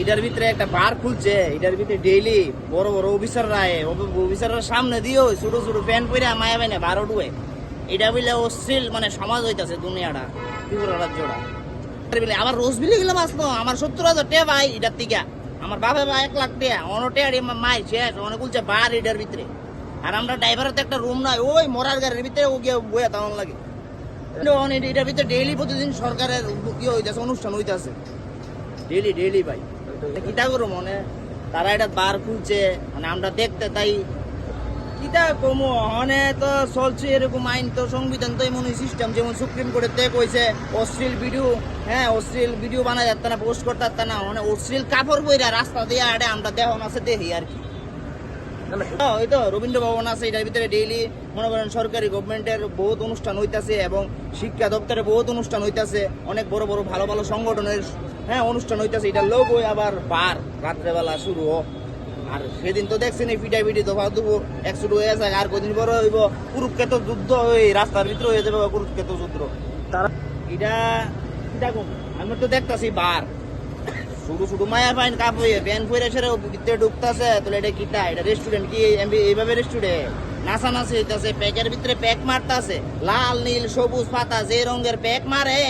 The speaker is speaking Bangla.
এটার ভিতরে একটা বার খুলছে, এটার ভিতরে ডেইলি বড় বড় অফিসাররা সামনে দিয়েও ছোট ছোট প্যান্ট পরে মায়া বেনে বার উঠবে। এটা বলে অশ্লীল মানে সমাজ হইতাছে দুনিয়াটা, ত্রিপুরা রাজ্যটা। আবার রোজ বিলি গেলাম আসলো আমার 70,000 টাকা ভাই এটার থেকে। আমার বাবা ভাই 1 লাখ টাকা অনটেয়ার মাই শেষ অনেক বলছে বার এটার ভিতরে। আর আমরা ড্রাইভারের তো একটা রুম নাই, ওই মরার গাড়ির ভিতরে ও গিয়ে বইয়া তেমন লাগে। এটার ভিতরে ডেইলি প্রতিদিন সরকারের ইয়ে হইতেছে, অনুষ্ঠান হইতেছে ডেইলি ভাই। কিটা করো মনে তারা এটা বার খুলছে, মানে আমরা দেখতে তাই কিটা কমো হনে তো চলছে এরকম আইন, তো সংবিধান তো এমন সিস্টেম যেমন সুপ্রিম কোর্টে কইছে অশ্লীল ভিডিও, হ্যাঁ অশ্লীল ভিডিও বানা যাচ্ছে না, পোস্ট করতে যাচ্ছে না, মানে অশ্লীল কাপড় পইরা রাস্তা দিয়ে আড়ে আমরা দেহন আছে দেখি আর কি। ওই তো রবীন্দ্র ভবন আছে, এটার ভিতরে ডেইলি মনে করেন সরকারি গভর্নমেন্টের বহুত অনুষ্ঠান হইতাছে এবং শিক্ষা দপ্তরে বহুত অনুষ্ঠান হইতাছে, অনেক বড় বড় ভালো ভালো সংগঠনের হ্যাঁ অনুষ্ঠান হইতাছে। এটা লোক ওই আবার বার রাত্রেবেলা শুরু হোক। আর সেদিন তো দেখছেন এই পিটাপিটি তো ফালতু এক শুরু হয়ে যায়, আর কদিন পরে হইব কুরুক্ষেত্র যুদ্ধ, ওই রাস্তার ভিতরে হয়ে যাবে কুরুক্ষেত্র যুদ্ধ। তারা এটা আমি তো দেখতাছি বার শুধু শুধু মায়া পাইন কাপড় প্যান পরে সেরে ভিতরে ঢুকতেছে। তাহলে এটা কিটা, এটা রেস্টুরেন্ট কি এইভাবে রেস্টুরেন্ট? নাচানাচি হইতাছে, প্যাকের ভিতরে প্যাক মারতাছে, লাল নীল সবুজ পাতা যে রঙের প্যাক মারে